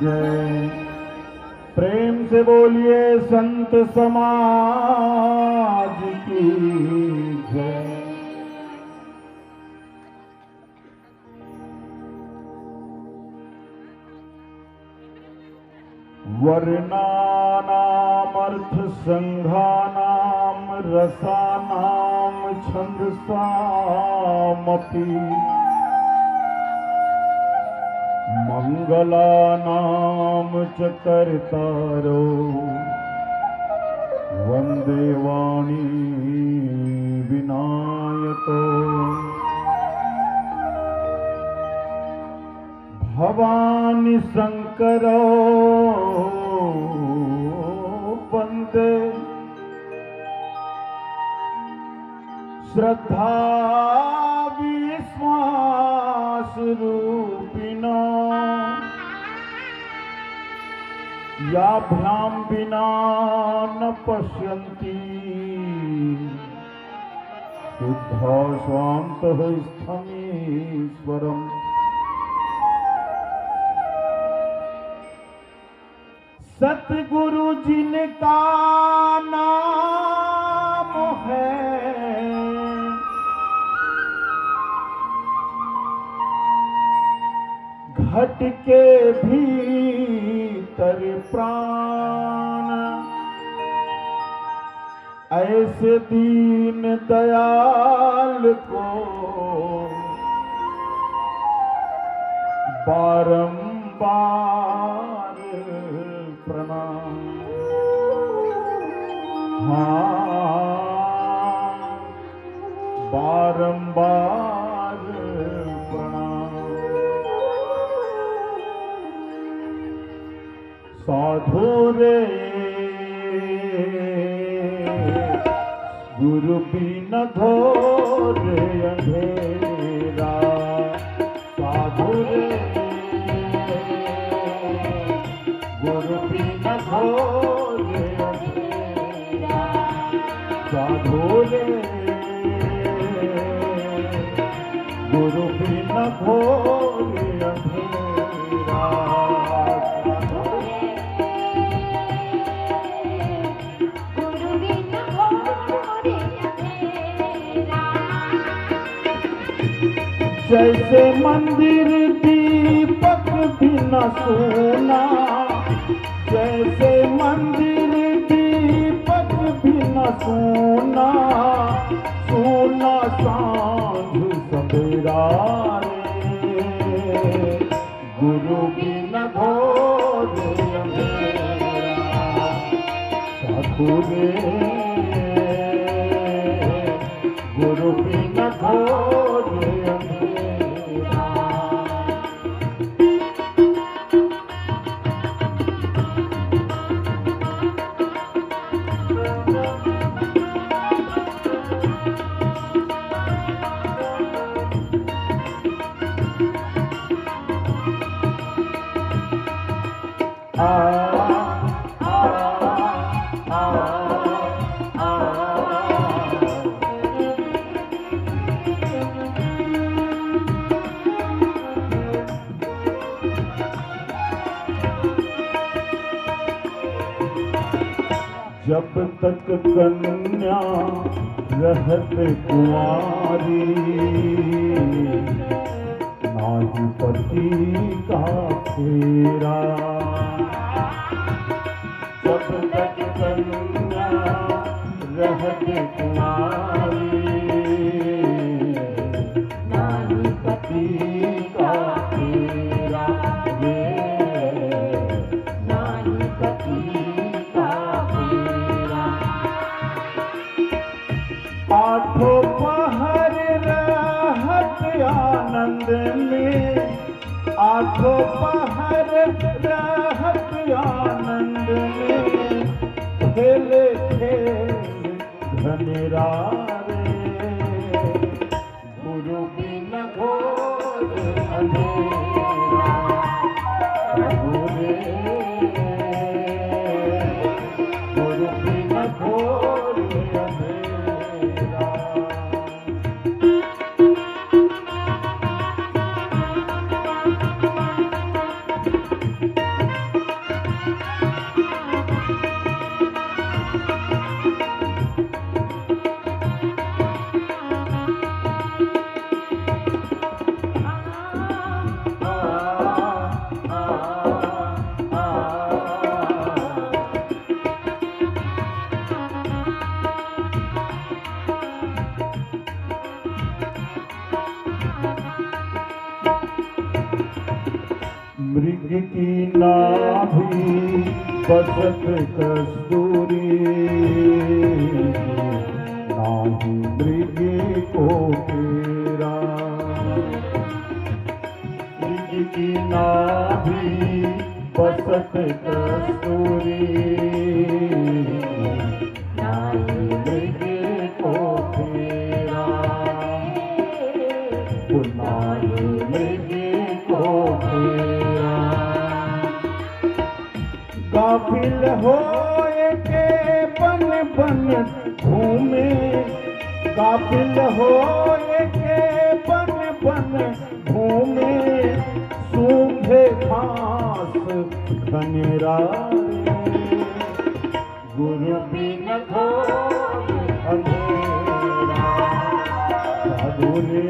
जय। प्रेम से बोलिए संत समाज की जय। वर्णानाम अर्थ संघानाम रसानाम छंदसामपि मंगलानाम च कर्तारो वंदे वाणी विनायको। भवानी शंकरो वंदे श्रद्धा विश्वास रूपिणो। याभ्याम विना न पश्यन्ति शुद्धा स्वान्तः स्थमीश्वरम्। सतगुरु जिनका नाम है घट के भीतर प्राण। ऐसे दीन दयाल को बारंबार प्रणाम। हाँ, बारंबार प्रणाम। साधु रे गुरु बिन घोर अंधेरा। साधु रे गुरु बिन घोर अंधेरा। साधु रे गुरु बिन घोर अंधेरा। जैसे मंदिर दीपक बिना सोना। जैसे मंदिर दीपक बिना सोना। सोना सांझ सवेरा रे गुरु बिना घोर अंधेरा। साधु रे गुरु बिना घोर जब तक कन्या रहते कुंवारी। नाही पति का फेरा। जब तक कन्या रहते कुंवारी। नाही पति का फेरा रे। नाही पति आठों पहर रहत आनंद में। आठों पहर रहत आनंद में। खेले खेल घनेरा रे गुरु बिन घोर अंधेरा। गुरु रे गुरु बिन घोर अंधेरा। नाभि बसत कस्तूरी, नाहि मृग को तेरा। मृग की नाभि बसत कस्तूरी, नाहि मृग को तेरा, नाहि मृग को तेरा। गाफिल होए के बन बन घूमे, गाफिल होए के बन बन घूमे, सूखे घास घनेरारे, गुरु बिन घोर अंधेरा। साधु रे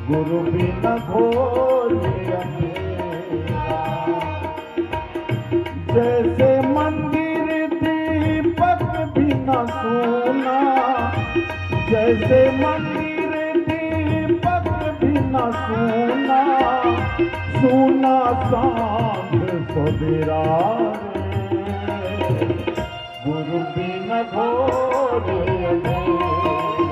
गुरु बिन घोर अंधेरा। जैसे मंदिर दीपक बिना सोना, जैसे मंदिर दीपक बिना सोना, सोना सांझ सवेरा रे, गुरु बिन घोर अंधेरा।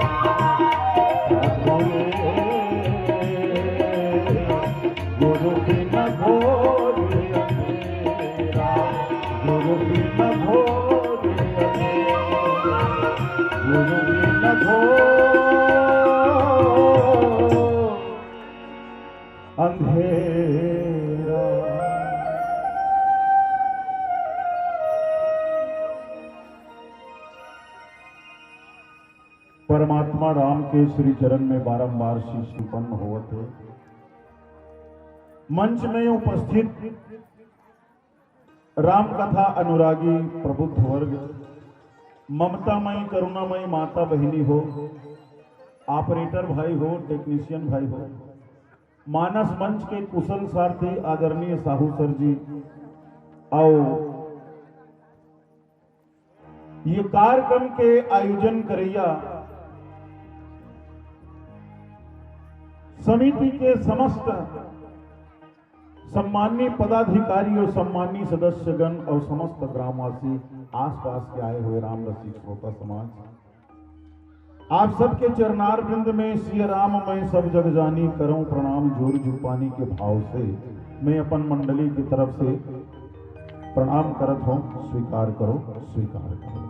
गुरु बिन घोर अंधेरा, गुरु बिन घोर अंधेरा, गुरु बिन घोर अंधेरा। परमात्मा राम के श्री चरण में बारंबार शीश संपन्न होते, मंच में उपस्थित राम कथा अनुरागी प्रबुद्ध वर्ग, ममतामयी करुणामयी माता बहिनी हो, ऑपरेटर भाई हो, टेक्नीशियन भाई हो, मानस मंच के कुशल सारथी आदरणीय साहू सर जी, आओ ये कार्यक्रम के आयोजन करैया समिति के समस्त सम्मानीय पदाधिकारी और सम्मानीय सदस्यगण और समस्त ग्रामवासी, आसपास के आए हुए राम रसिक श्रोता समाज, आप सबके चरणार वृंद में श्री राम मैं सब जग जानी करूं प्रणाम जोर जुपानी के भाव से मैं अपन मंडली की तरफ से प्रणाम करत हूं। स्वीकार करो, स्वीकार करो।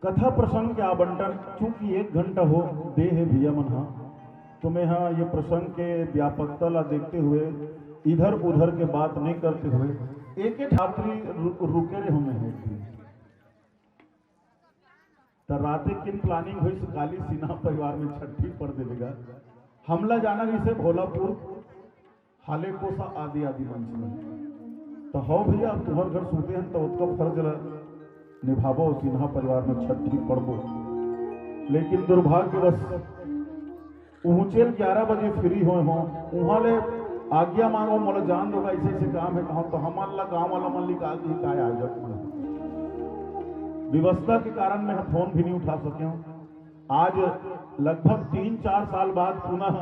कथा प्रसंग के आवंटन चूंकि 1 घंटा हो दे है भैया मना, तो मैं हाँ ये प्रसंग के व्यापकता ला देखते हुए इधर उधर के बात नहीं करते हुए एक छात्री रुके रहे हमें है तो राते किन प्लानिंग हुई काली सिन्हा परिवार में छठी पड़ देगा हमला जाना जिसे भोलापुर हाले कोसा आदि आदि मंच में तो हो भैया अब तुम्हारे घर सोते हैं तो उसका फर्ज निभावो सिन्हा परिवार में छठी पड़बो। लेकिन दुर्भाग्यवश ऊंचेल 11 बजे फ्री हुए हों वहां ले आज्ञा मांगो मोला जान दोगा ऐसे ऐसे काम है कहा तो हमारा गांव वाला मन निकाल दी का आयोजक मन व्यवस्था के कारण मैं फोन भी नहीं उठा सके हूं। आज लगभग 3-4 साल बाद पुनः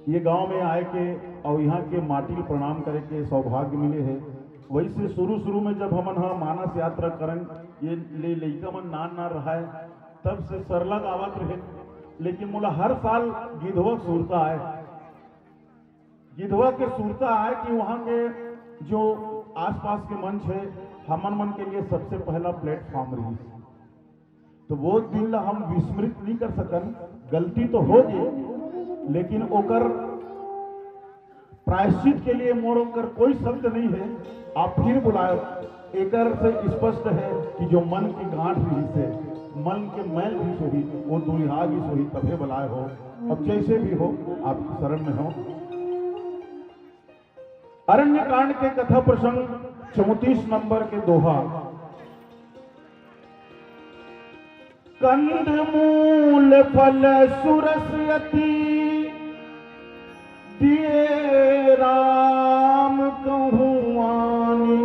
ये गांव में आए के और यहाँ के माटी प्रणाम करे के सौभाग्य मिले है। वैसे शुरू में जब हम मानस यात्रा करें ये लड़का मन नान रहा है तब से सरलग आवत रहे, लेकिन मोला हर साल गिधवा सूरता आए, गिधवा के सूरता आए कि वहाँ के जो आसपास के मंच है हमन मन के लिए सबसे पहला प्लेटफॉर्म रही। तो वो दिन ला हम विस्मृत नहीं कर सकन, गलती तो होगी लेकिन ओकर प्रायश्चित के लिए मोर ओकर कोई शब्द नहीं है। आप फिर बुलाए एकर से स्पष्ट है कि जो मन की गांठ रही से मन के मैल भी सोही वो दुनिया भी सोही तभे बुलाए हो। अब जैसे भी हो आप शरण में हो। अरण्य कांड के कथा प्रसंग 34 नंबर के दोहा। कंद मूल फल सुरसयति दिए राम कहूआनी,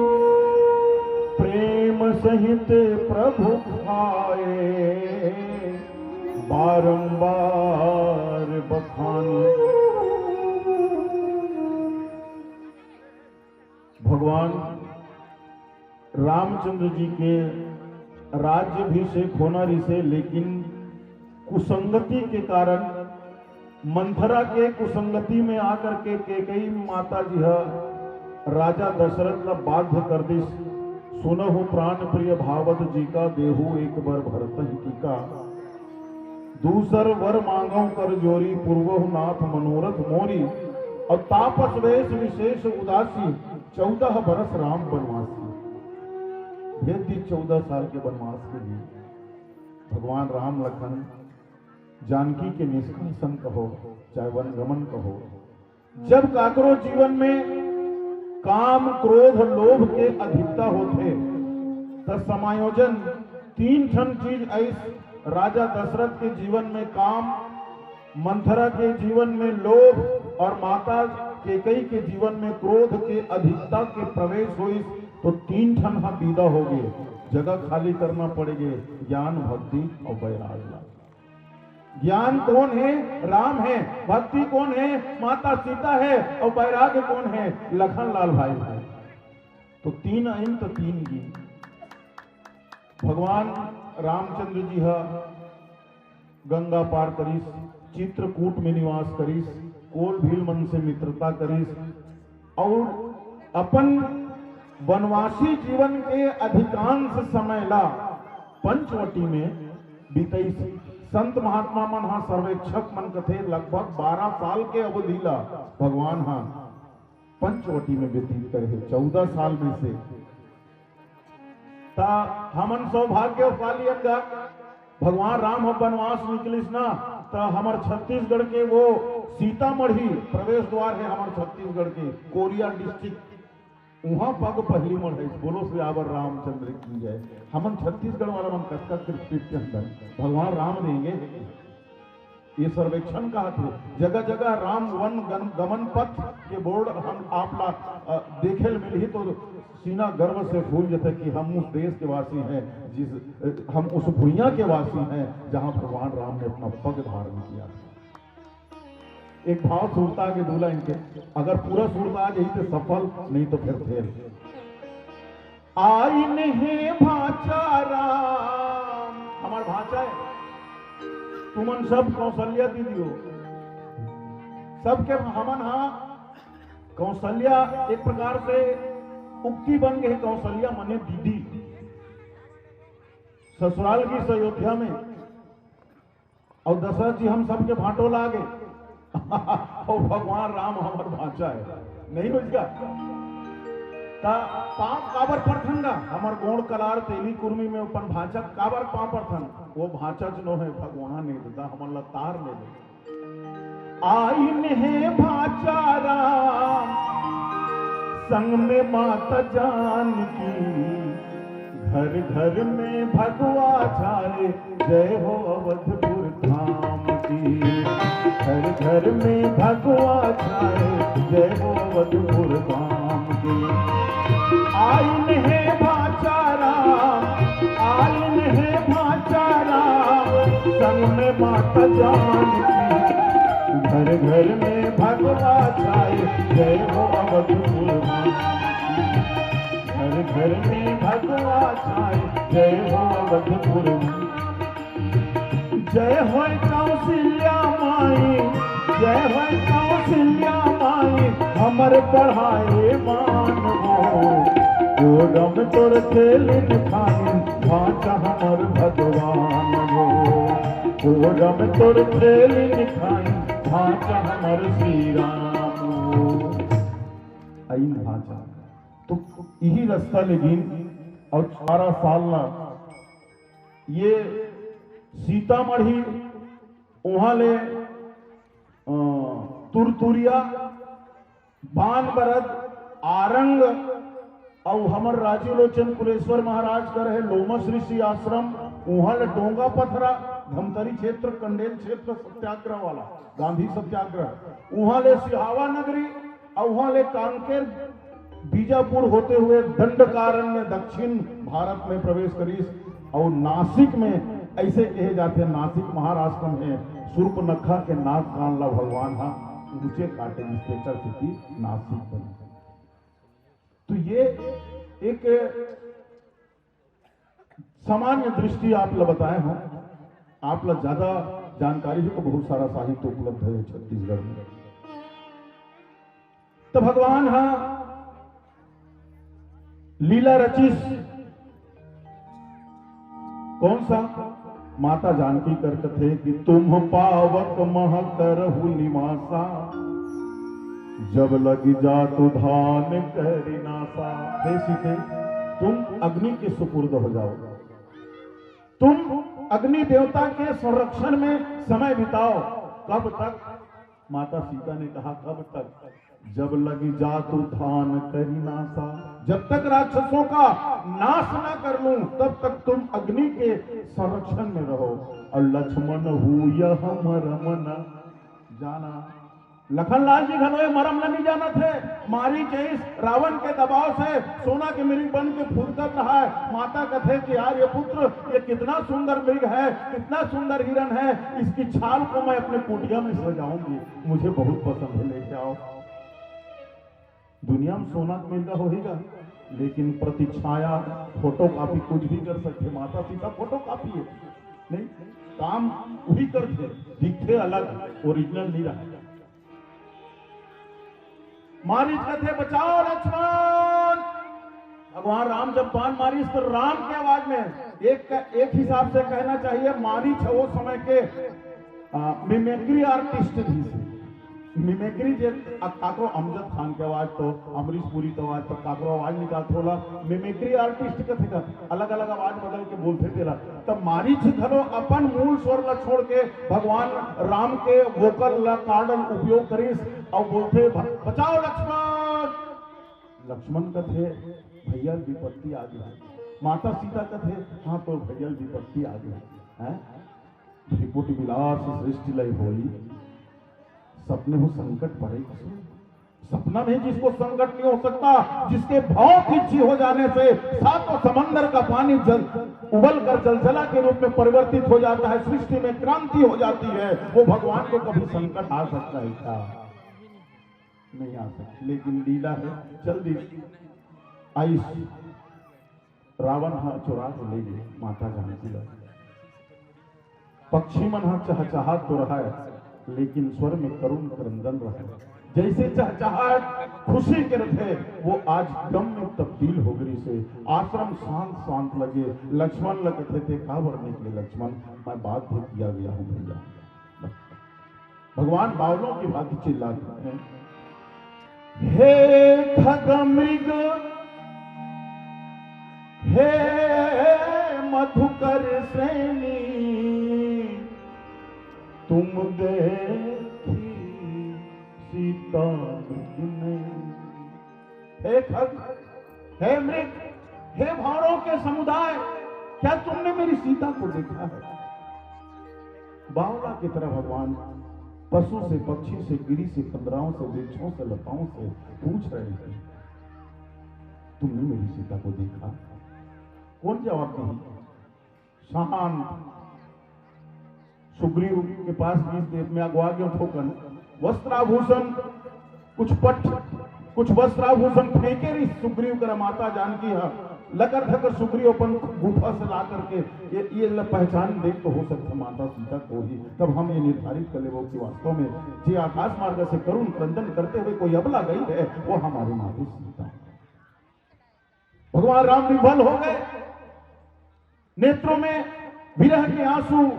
प्रेम सहित प्रभु खाए बारंबार बखानी। भगवान रामचंद्र जी के राज्याभिषेक होना रिसे, लेकिन कुसंगति के कारण मंथरा के कुसंगति में आकर के कैकेयी माता जी राजा दशरथ का बाध्य कर दी। सुनहु प्राण प्रिय भावत जी का, देहु एक बार भरत ही टीका। दूसर वर मांगो कर जोरी, पूर्वहु नाथ मनोरथ मोरी। और तापस वेश विशेष उदासी, 14 बरस राम बनवासी। भेज दी 14 साल के वनवास के लिए। भगवान राम लखन जानकी के निष्कासन कहो, चाहे वनगमन कहो, जब काकरो जीवन में काम क्रोध लोभ के अधिकता होते, तो समायोजन 3 ठन चीज ऐस राजा दशरथ के जीवन में काम, मंथरा के जीवन में लोभ और माता कैकेयी के जीवन में क्रोध के अधिकता के प्रवेश हुई, तो 3 ठन हम विदा हो गए। जगह खाली करना पड़ेगे, ज्ञान भक्ति और वैराग्य। ज्ञान कौन है? राम है। भक्ति कौन है? माता सीता है। और वैराग्य कौन है? लखन लाल भाई है। तो 3 अइन तो 3 की। भगवान रामचंद्र जी गंगा पार करीस, चित्रकूट में निवास करीस, कोल भील मन से मित्रता करीस, और अपन वनवासी जीवन के अधिकांश समय ला पंचवटी में बीतईस। संत महात्मा मन सर्वेक्षक मन कथे लगभग 12 साल के अवधि ला भगवान पंचवटी में व्यतीत करे। 14 साल में से ता हमन सौभाग्यशाली अंगा भगवान राम वनवास निकलिस ना, तो हमार छत्तीसगढ़ के वो सीतामढ़ी प्रवेश द्वार है हमार छत्तीसगढ़ के कोरिया डिस्ट्रिक्ट, वहां पग पहली मर है। बोलो श्री आवर रामचंद्र की जय। हमन छत्तीसगढ़ वाला मन कटका क्रिकेट के अंदर भगवान राम देंगे। ये सर्वेक्षण कहा थे, जगह जगह राम वन गमन पथ के बोर्ड हम आपला देखे मिली, तो सीना गर्व से फूल जाते कि हम उस देश के वासी हैं, हम उस भुइया के वासी हैं जहां भगवान राम ने अपना पग धारण किया। एक भाव सुरता के दूल्हा इनके, अगर पूरा सुरता आ जाए तो सफल, नहीं तो फिर फेल। आई नहीं भाचा राम, हमार भाचा है। तुमन सब कौशल्या दीदी हो, सबके हमन कौशल्या एक प्रकार से उक्ति बन गई। कौशल्या मने दीदी। ससुराल की अयोध्या में और दशरथ जी हम सबके भाटो लागे और भगवान राम हमार भाचा है, नहीं बचगा। पाप काबर परथंगा हमार गोड़ कलार तेली कुर्मी में अपन भाचा काबर पाप परथन, वो भाचा जनो है भगवान ने देता हमन ला तार ले दे। आई ने भाचा राम संग में माता जानकी, घर घर में भगवा छाए जय हो अवधपुर धाम की। घर घर में भगवा छाए जय हो अवधपुर धाम की। आइन है भाचा राम, आइन है भाचा राम संग में माता जानकी। घर घर में भगवा छाए जय हो अवधपुर धाम की। घर घर में भगवा छाए जय हो अवधपुर। जय हो कौशल्या माई, जय हो कौशल्या माई हमर पढ़ाए मान हो। गोरम तोर खेलिन खाइन भाचा हमर भगवान हो। गोरम तोर खेलिन खाइन भाचा हमर श्री राम हो। आई भाचा तो यही रास्ता लेकिन और 12 साल ना ये सीतामढ़ी वहां ले तुरतुरिया बानबरद आरंग और हमर राजीव लोचन कुलेश्वर महाराज का रहे लोमस ऋषि आश्रम, वहां ले डोंगा पथरा धमतरी क्षेत्र कंडेल क्षेत्र सत्याग्रह वाला गांधी सत्याग्रह, वहां ले सिहावा नगरी और वहां ले कांकेर बीजापुर होते हुए दंडकारण्य दक्षिण भारत में प्रवेश करी और नासिक में ऐसे कहे जाते हैं नासिक महाराष्ट्र में सूर्पनखा के नाक कान ला भगवान हाँ ऊंचे काटे इंस्पेक्टर सिटी नासिक बने। तो ये एक सामान्य दृष्टि आप ला बताए हो, आप ला ज्यादा जानकारी है तो बहुत सारा साहित्य उपलब्ध है छत्तीसगढ़ में। तो भगवान हाँ लीला रचिस कौन सा माता जानकी कर कथे कि तुम पावक मह करहु निवासा जब लगी जा तो धान करिनासा। हे सीते तुम अग्नि के सुपुर्द हो जाओ, तुम अग्नि देवता के संरक्षण में समय बिताओ। कब तक? माता सीता ने कहा कब तक? जब लगी जातु धान करिनासा, जब तक राक्षसों का नाश न कर लूं तब तक तुम अग्नि के संरक्षण में रहो। और लक्ष्मण हुय मरम न जाना, लखनलाल जी घनोए मरम नहीं जाना थे। मारी चेस रावण के दबाव से सोना के मृग बन के फुदकत रहा है। माता कथे कि यार ये पुत्र ये कितना सुंदर मृग है, कितना सुंदर हिरण है, इसकी छाल को मैं अपने कुटिया में सजाऊंगी, मुझे बहुत पसंद है, लेके आओ। दुनिया में सोना मिलता होगा लेकिन प्रतिछाया फोटो कॉपी कुछ भी कर सकते। माता सीता फोटो कॉपी है नहीं, काम वही करते, दिखते अलग, ओरिजिनल नहीं रहा। मारीच कथे बचाओ लक्ष्मण। भगवान राम जब बाण मारी तो राम की आवाज में एक हिसाब से कहना चाहिए मारीच वो समय के मिमिक्री आर्टिस्ट भी थे। मिमिक्री जे काकरो अमजद खान के आवाज तो अमरीश पुरी की आवाज तो काकरो आवाज निकालते होला, मिमिक्री आर्टिस्ट कथे का अलग अलग आवाज बदल के बोलते थे। तब मारीच धरो अपन मूल स्वर ला छोड़ के भगवान राम के वोकल ला कार्डन उपयोग करीस और बोलते बचाओ लक्ष्मण। लक्ष्मण कथे भैया विपत्ति आ गया। माता सीता कथे हाँ तो भैया विपत्ति आ गया है। त्रिपुट विलास सृष्टि लय होई, सपने हो संकट पड़े। सपना में जिसको संकट नहीं हो सकता, जिसके भाव की इच्छी हो जाने से सातों समंदर का पानी जल उबल कर जलजला के रूप में परिवर्तित हो जाता है, सृष्टि में क्रांति हो जाती है, वो भगवान को कभी संकट आ सकता है क्या? नहीं आ सकता। लेकिन लीला है जल्दी आई रावण हाँ चुरा के ले गए माता जानकी ला। पक्षी मन हाँ चहचहात तो रहा है लेकिन स्वर में करुण क्रंदन रहा। जैसे चहचहाट खुशी के रहे वो आज गम में तब्दील हो गई से आश्रम शांत शांत लगे। लक्ष्मण लगते थे काबर निकले लक्ष्मण, मैं बात भी किया गया हूं भैया। भगवान बावलों की भांति चिल्लाते हैं, हे खगमृग हे मधुकर श्रेणी तुम देखी सीता ने। हे खग हे मृग हे भाड़ों के समुदाय, क्या तुमने मेरी सीता को देखा है? बावला की तरह भगवान पशु से पक्षी से गिरी से पंद्राहों से वृक्षों से लताओं से पूछ रहे थे तुमने मेरी सीता को देखा? कौन जवाब नहीं? शांत सुग्रीव के पास बीच देश में अगवा गया ठोकन वस्त्राभूषण कुछ पट कुछ वस्त्राभूषण फेंके रही सुग्रीव कर माता जानकी है लकर थकर सुग्रीव अपन गुफा से ला करके ये पहचान देख तो हो सकता माता सीता को ही। तब हम ये निर्धारित कर ले कि वास्तव में जे आकाश मार्ग से करुण क्रंदन करते हुए कोई अबला गई है वो हमारी माता सीता। भगवान राम विफल हो गए, नेत्रों में विरह के आंसू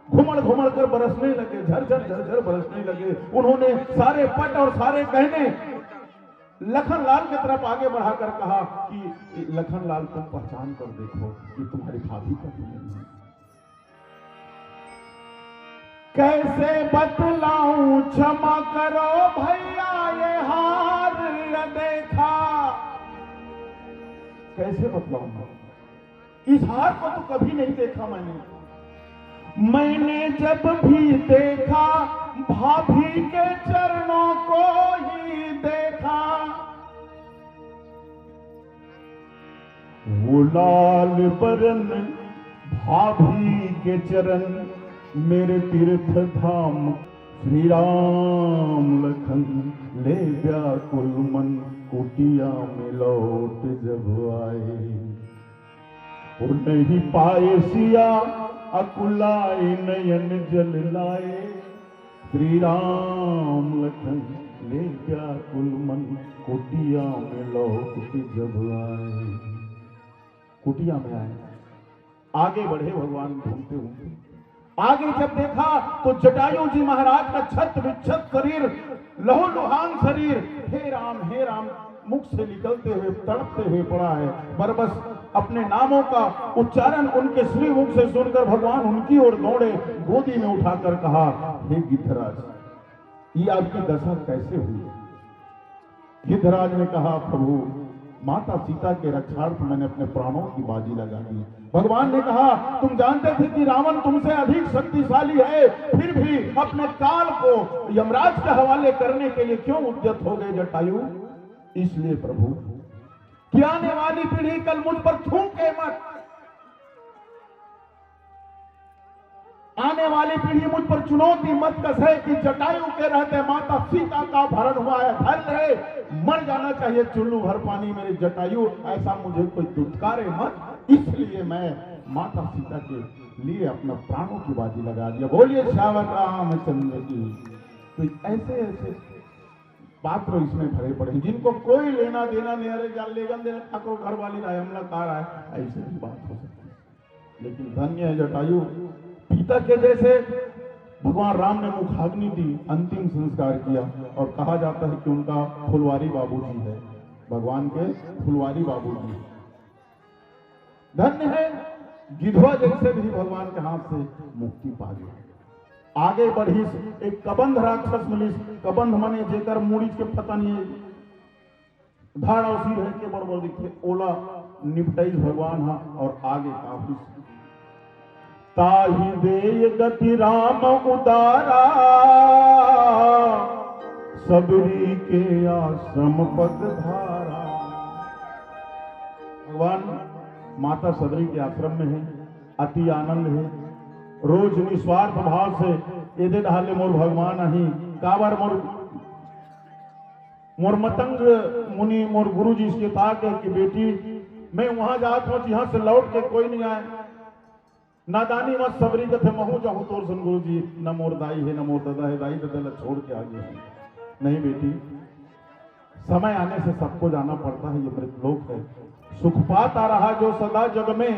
घुमड़ घुमड़ कर बरसने लगे, झरझर झरझर बरसने लगे। उन्होंने सारे पट और सारे गहने लखनलाल की तरफ आगे बढ़ाकर कहा कि लखनलाल तुम पहचान कर देखो कि तुम्हारी भाभी का दुल्हन है। कैसे बतलाऊं क्षमा करो भैया ये हार देखा। कैसे बतलाऊं? इस हार को तो कभी नहीं देखा मैंने जब भी देखा भाभी के चरणों को ही देखा। वो लाल बरन भाभी के चरण मेरे तीर्थ धाम, श्री राम लखन ले व्याकुल मन, कुटिया में लौट जब आए। और नहीं पाए सिया अकुलाए नयन जल लाए, श्री राम लखन ले व्याकुल मन, कुटिया में लौट जब आए। कुटिया में आए, आगे बढ़े भगवान घूमते घूमते। आगे जब देखा तो जटायु जी महाराज का छत विच्छत शरीर, लहूलुहान शरीर, हे राम मुख से निकलते हुए तड़पते हुए पड़ा है। पर बस अपने नामों का उच्चारण उनके श्री मुख से सुनकर भगवान उनकी ओर दौड़े, गोदी में उठाकर कहा, हे गिद्धराज, ये आपकी दशा कैसे हुई? गिद्धराज ने कहा, प्रभु माता सीता के रक्षार्थ मैंने अपने प्राणों की बाजी लगा दी। भगवान ने कहा, तुम जानते थे कि रावण तुमसे अधिक शक्तिशाली है, फिर भी अपने काल को यमराज के हवाले करने के लिए क्यों उद्यत हो गए जटायु? इसलिए प्रभु कि आने वाली पीढ़ी कल मुझ पर थूके मत, आने वाली पीढ़ी मुझ पर चुनौती मत कसे कि जटायु के रहते माता सीता का अपहरण हुआ है, धन रहे मर जाना चाहिए चुल्लू भर पानी मेरे जटायु, ऐसा मुझे कोई दुत्कारे मत। इसलिए मैं माता सीता के लिए अपना प्राणों की बाजी लगा दिया। बोलिए श्यावर रामचंद्र की। तो ऐसे ऐसे पात्र इसमें भरे पड़े हैं जिनको कोई लेना देना नहीं, अरे जान लेगन देना ठाकुर घर वाली राय हमला कार आए, ऐसे भी बात हो सकती है। लेकिन धन्य है जटायु, पिता के जैसे भगवान राम ने मुखाग्नि दी, अंतिम संस्कार किया। और कहा जाता है कि उनका फुलवारी बाबूजी है, भगवान के फुलवारी बाबूजी। धन्य है, गिद्धवा जैसे भी भगवान के हाथ से मुक्ति पा गए। आगे बढ़ी एक कबंध राक्षस मिली, कबंध मने जेकर मूड़ी के पतन ये धाड़ा उसी रह के बरबर दिखे, ओला निपटाई भगवान हा। और आगे काफी ताहि दे गति राम उदारा, सबरी के आश्रम पद धारा। भगवान माता सबरी के आश्रम में है, अति आनंद है। रोज निस्वार्थ भाव से एदे ढाले मोर भगवान अही काबर मोर मतंग मुनि मोर गुरु जी से ताके कि बेटी मैं वहां जाता हूं, यहां से लौट के कोई नहीं आए, नादानी मत सबरी कथे महू जाऊं तोर सन गुरु जी, न मोर दाई है न मोर दादा है, दाई दादा छोड़ के आ गए। नहीं बेटी, समय आने से सबको जाना पड़ता है, ये मृतलोक है। सुख पाता रहा जो सदा जग में,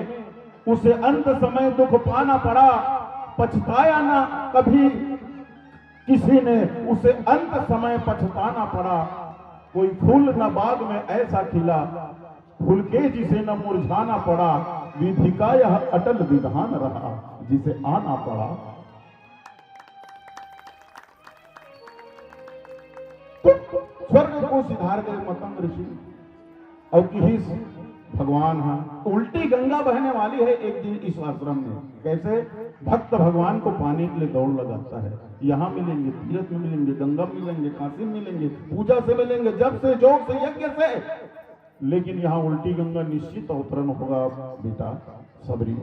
उसे अंत समय दुख पाना पड़ा, पछताया ना कभी किसी ने, उसे अंत समय पछताना पड़ा। कोई फूल न बाग में ऐसा खिला, फूल के जिसे न मुरझाना पड़ा, विधि का यह अटल विधान रहा, जिसे आना पड़ा। तो स्वर्ग को सिधार गए मतंग ऋषि और किसी भगवान है। उल्टी गंगा बहने वाली है एक दिन इस आश्रम में। कैसे? भक्त भगवान को पाने के लिए दौड़ लगाता है। यहाँ मिलेंगे, तीर्थ में मिलेंगे, गंगा में मिलेंगे, काशी में मिलेंगे, पूजा से मिलेंगे, जब से जोग से यज्ञ से। लेकिन यहाँ उल्टी गंगा निश्चित अवतरण होगा बेटा सबरी।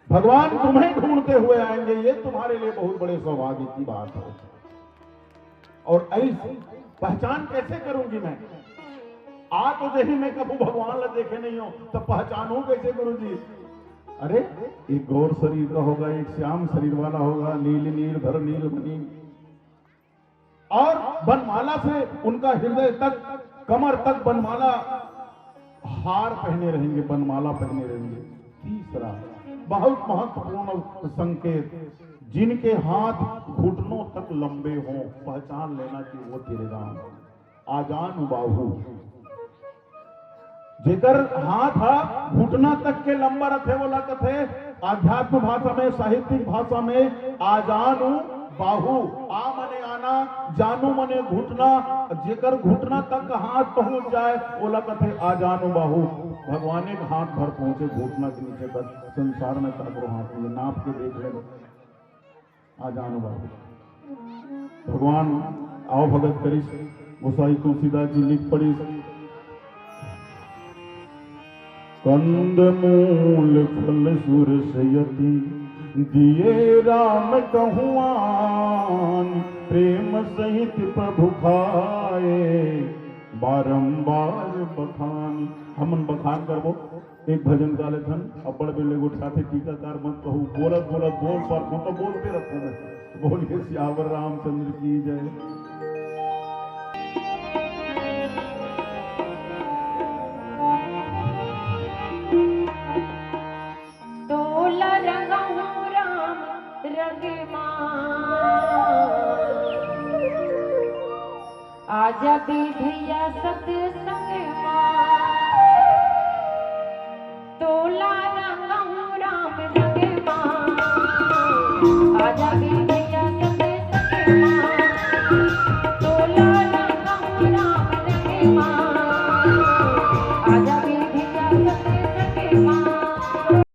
भगवान तुम्हें ढूंढते हुए आएंगे, ये तुम्हारे लिए बहुत बड़े सौभाग्य की बात है। और ऐसी पहचान कैसे करूंगी मैं? आ तो जही मैं कभी भगवान ला देखे नहीं हो तो पहचानू कैसे गुरु जी? अरे एक गौर शरीर का होगा, एक श्याम शरीर वाला होगा, नील नीलधर नीलमणि, और बनमाला से उनका हृदय तक कमर तक बनमाला, हार पहने रहेंगे, बनमाला पहने रहेंगे। तीसरा बहुत महत्वपूर्ण संकेत, जिनके हाथ घुटनों तक लंबे हों, पहचान लेना कि वो तेरे राम। आजान बाहु, जेकर हाथ घुटना तक के लंबा रखे वो लगत है। आध्यात्म भाषा में, साहित्यिक भाषा में आजानु बाहु, आ मने आना, जानू मने घुटना, जेकर घुटना तक हाथ पहुंच जाए वो लगत है आजानु बाहु। भगवान एक हाथ भर पहुंचे घुटना के नीचे तक, संसार में सैकड़ों हाथ में नाप के देख ले आजानु बाहु। भगवान आओ भगत करिस, गोसाई तुलसीदास जी लिख पड़ी, कंदमूल फल सुरसयति दिए राम कहुआन, प्रेम सहित प्रभु खाए बारंबार बखान। हमन बखान करबो एक भजन गा लेथन अब्बड़ बेले गोट साथे टीकाकार मत कहू, बोलत बोलत बोल पर तो बोलते रखो मैं। बोलिए सियावर रामचंद्र की जय। तोला रंगहु राम रंगमान, आजा भैया सत्संग तोला रंगहु राम रंगमान, आजा भैया सत्संग तोला रंगहु राम रंगमान।